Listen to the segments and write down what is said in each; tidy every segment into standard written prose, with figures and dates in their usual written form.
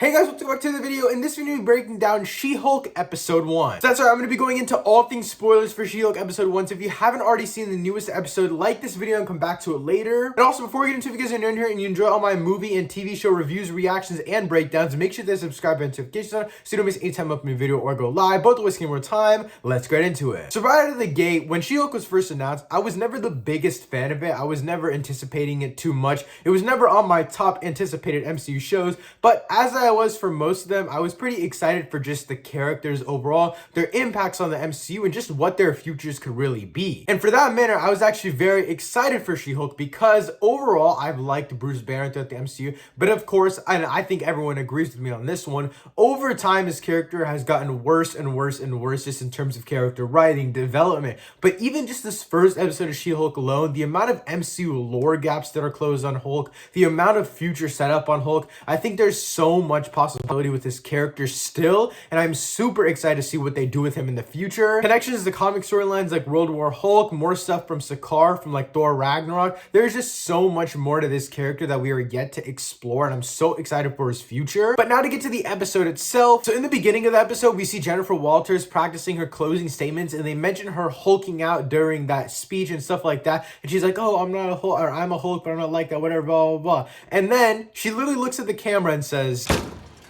Hey guys, welcome back to the video. In this video, we're breaking down She-Hulk Episode 1. So that's right, I'm going to be going into all things spoilers for She-Hulk Episode 1. So if you haven't already seen the newest episode, like this video and come back to it later. And also, before we get into it, if you guys are new here and you enjoy all my movie and TV show reviews, reactions, and breakdowns, make sure to subscribe and notifications on so you don't miss any time I upload a video or go live. Both wasting more time. Let's get into it. So right out of the gate, when She-Hulk was first announced, I was never the biggest fan of it. I was never anticipating it too much. It was never on my top anticipated MCU shows, but as I was for most of them, I was pretty excited for just the characters overall, their impacts on the MCU, and just what their futures could really be. And for that matter, I was actually very excited for She-Hulk because overall, I've liked Bruce Banner throughout the MCU, but of course, and I think everyone agrees with me on this one, over time, his character has gotten worse and worse and worse just in terms of character writing, development. But even just this first episode of She-Hulk alone, the amount of MCU lore gaps that are closed on Hulk, the amount of future setup on Hulk, I think there's so much possibility with his character still, and I'm super excited to see what they do with him in the future. Connections to comic storylines like World War Hulk, more stuff from Sakaar, from like Thor Ragnarok. There's just so much more to this character that we are yet to explore, and I'm so excited for his future. But now to get to the episode itself. So in the beginning of the episode, we see Jennifer Walters practicing her closing statements, and they mention her hulking out during that speech and stuff like that, and she's like, oh, I'm not a Hulk, or I'm a Hulk, but I'm not like that, whatever, blah, blah, blah. And then she literally looks at the camera and says,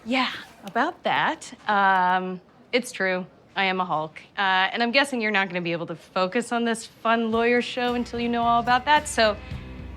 yeah, about that. It's true. I am a Hulk. And I'm guessing you're not going to be able to focus on this fun lawyer show until you know all about that. So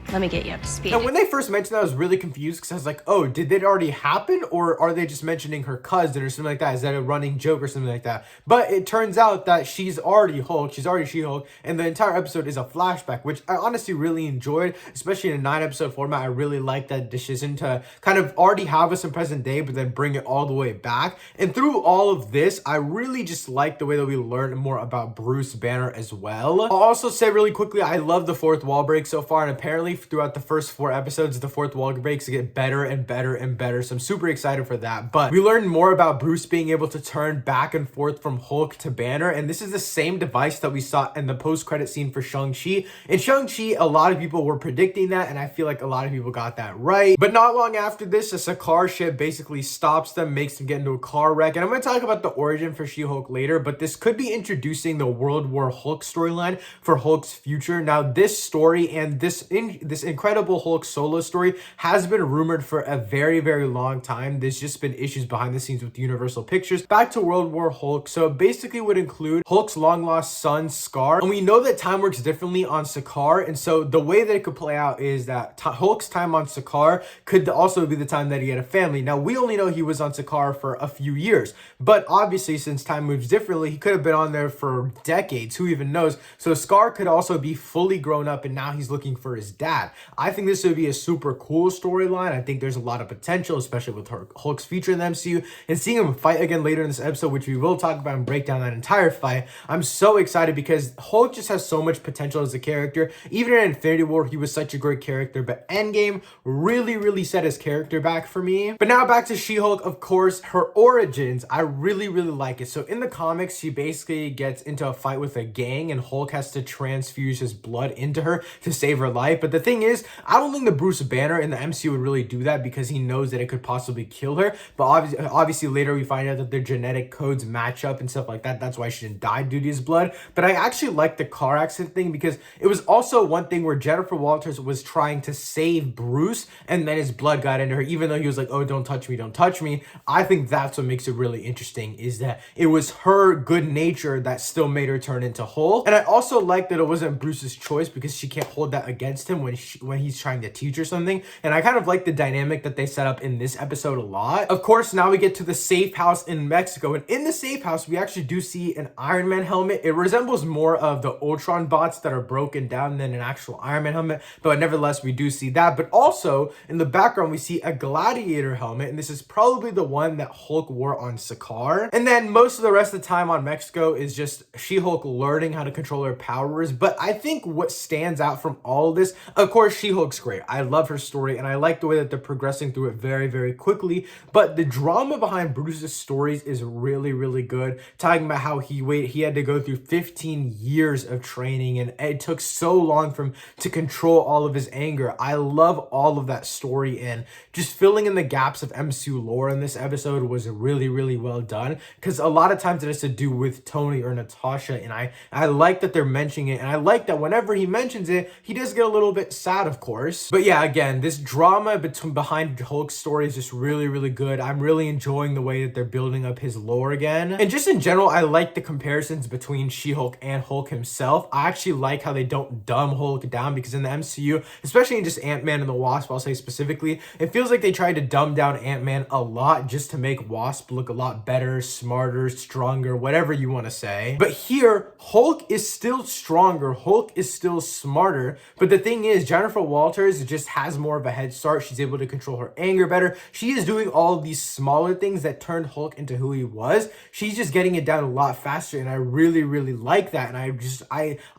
let me get you up to speed. And when they first mentioned that, I was really confused because I was like, oh, did it already happen? Or are they just mentioning her cousin or something like that? Is that a running joke or something like that? But it turns out that she's already Hulk. She's already She-Hulk. And the entire episode is a flashback, which I honestly really enjoyed, especially in a 9-episode format. I really like that decision to kind of already have us in present day, but then bring it all the way back. And through all of this, I really just like the way that we learn more about Bruce Banner as well. I'll also say really quickly, I love the fourth wall break so far, and apparently throughout the first 4 episodes, the fourth wall breaks get better and better and better, so I'm super excited for that. But we learned more about Bruce being able to turn back and forth from Hulk to Banner, and this is the same device that we saw in the post-credit scene for Shang-Chi. In Shang-Chi, a lot of people were predicting that, and I feel like a lot of people got that right. But not long after this, a Sakaar ship basically stops them, makes them get into a car wreck, and I'm going to talk about the origin for She-Hulk later, but this could be introducing the World War Hulk storyline for Hulk's future. Now, this story and this Incredible Hulk solo story has been rumored for a very, very long time. There's just been issues behind the scenes with Universal Pictures. Back to World War Hulk. So it basically would include Hulk's long lost son, Skaar. And we know that time works differently on Sakaar. And so the way that it could play out is that Hulk's time on Sakaar could also be the time that he had a family. Now, we only know he was on Sakaar for a few years, but obviously since time moves differently, he could have been on there for decades. Who even knows? So Skaar could also be fully grown up and now he's looking for his dad. I think this would be a super cool storyline. I think there's a lot of potential, especially with Hulk's future in the MCU, and seeing him fight again later in this episode, which we will talk about and break down that entire fight. I'm so excited because Hulk just has so much potential as a character. Even in Infinity War, he was such a great character, but Endgame really, really set his character back for me. But now back to She-Hulk, of course, her origins, I really, really like it. So in the comics, she basically gets into a fight with a gang, and Hulk has to transfuse his blood into her to save her life. But the thing is, I don't think the Bruce Banner in the MCU would really do that because he knows that it could possibly kill her. But obviously later we find out that their genetic codes match up and stuff like that. That's why she didn't die due to his blood. But I actually like the car accident thing because it was also one thing where Jennifer Walters was trying to save Bruce and then his blood got into her, even though he was like, oh, don't touch me, don't touch me. I think that's what makes it really interesting, is that it was her good nature that still made her turn into Hulk. And I also like that it wasn't Bruce's choice because she can't hold that against him when he's trying to teach her something. And I kind of like the dynamic that they set up in this episode a lot. Of course, now we get to the safe house in Mexico, and in the safe house we actually do see an Iron Man helmet. It resembles more of the Ultron bots that are broken down than an actual Iron Man helmet, but nevertheless we do see that. But also in the background we see a Gladiator helmet, and this is probably the one that Hulk wore on Sakaar. And then most of the rest of the time on Mexico is just She-Hulk learning how to control her powers. But I think what stands out from all of this, Of course, She-Hulk's great. I love her story, and I like the way that they're progressing through it very, very quickly. But the drama behind Bruce's stories is really, really good. Talking about how he had to go through 15 years of training, and it took so long for him to control all of his anger. I love all of that story, and just filling in the gaps of MCU lore in this episode was really, really well done. Because a lot of times it has to do with Tony or Natasha, and I like that they're mentioning it, and I like that whenever he mentions it, he does get a little bit sad, of course. But yeah, again, this drama behind Hulk's story is just really, really good. I'm really enjoying the way that they're building up his lore again. And just in general, I like the comparisons between She-Hulk and Hulk himself. I actually like how they don't dumb Hulk down, because in the MCU, especially in just Ant-Man and the Wasp, I'll say specifically, it feels like they tried to dumb down Ant-Man a lot just to make Wasp look a lot better, smarter, stronger, whatever you want to say. But here, Hulk is still stronger, Hulk is still smarter, but the thing is, Jennifer Walters just has more of a head start. She's able to control her anger better. She is doing all of these smaller things that turned Hulk into who he was. She's just getting it down a lot faster, and I really, really like that. And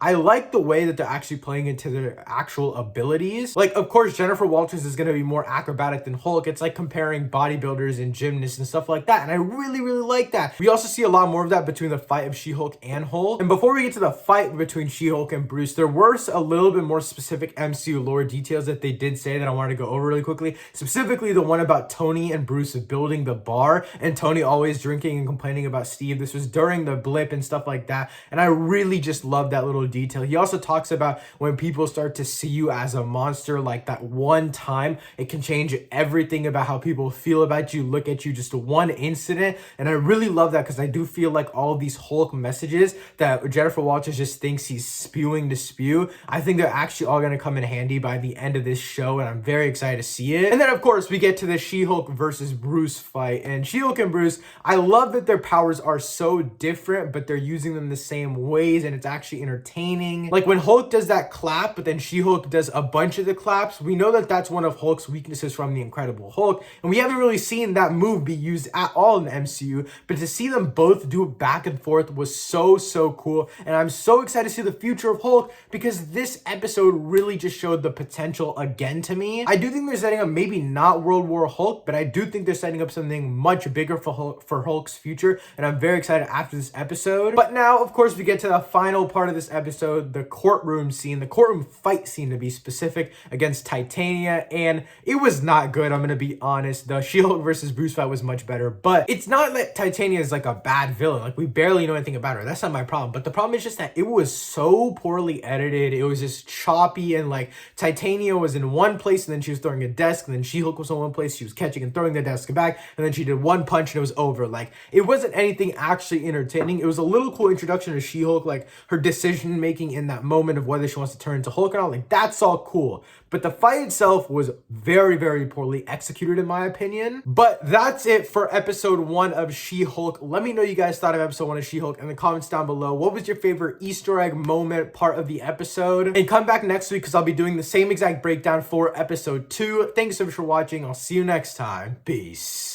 I like the way that they're actually playing into their actual abilities. Like, of course, Jennifer Walters is going to be more acrobatic than Hulk. It's like comparing bodybuilders and gymnasts and stuff like that, and I really, really like that. We also see a lot more of that between the fight of She-Hulk and Hulk. And before we get to the fight between She-Hulk and Bruce, there were a little bit more specific MCU lore details that they did say that I wanted to go over really quickly. Specifically, the one about Tony and Bruce building the bar, and Tony always drinking and complaining about Steve. This was during the blip and stuff like that, and I really just love that little detail. He also talks about when people start to see you as a monster, like that one time, it can change everything about how people feel about you, look at you, just one incident. And I really love that, because I do feel like all these Hulk messages that Jennifer Walters just thinks he's spewing to spew, I think they're actually all going to come in handy by the end of this show, and I'm very excited to see it. And then, of course, we get to the She-Hulk versus Bruce fight, and She-Hulk and Bruce, I love that their powers are so different, but they're using them the same ways, and it's actually entertaining. Like when Hulk does that clap, but then She-Hulk does a bunch of the claps, we know that that's one of Hulk's weaknesses from the Incredible Hulk, and we haven't really seen that move be used at all in the MCU, but to see them both do it back and forth was so, so cool, and I'm so excited to see the future of Hulk, because this episode really just showed the potential again to me. I do think they're setting up maybe not World War Hulk, but I do think they're setting up something much bigger for Hulk's future, and I'm very excited after this episode. But now, of course, we get to the final part of this episode, the courtroom scene, the courtroom fight scene to be specific, against Titania, and it was not good, I'm gonna be honest. The She-Hulk versus Bruce fight was much better, but it's not that Titania is like a bad villain, like we barely know anything about her, that's not my problem, but the problem is just that it was so poorly edited, it was just choppy, and like Titania was in one place and then she was throwing a desk, and then She-Hulk was in one place, she was catching and throwing the desk back, and then she did one punch and it was over. Like, it wasn't anything actually entertaining. It was a little cool introduction to She-Hulk, like her decision making in that moment of whether she wants to turn into Hulk or not, like that's all cool, but the fight itself was very, very poorly executed in my opinion. But that's it for episode 1 of She-Hulk. Let me know you guys thought of episode 1 of She-Hulk in the comments down below. What was your favorite Easter egg moment part of the episode? And come back next week, because I'll be doing the same exact breakdown for episode 2. Thanks so much for watching. I'll see you next time. Peace.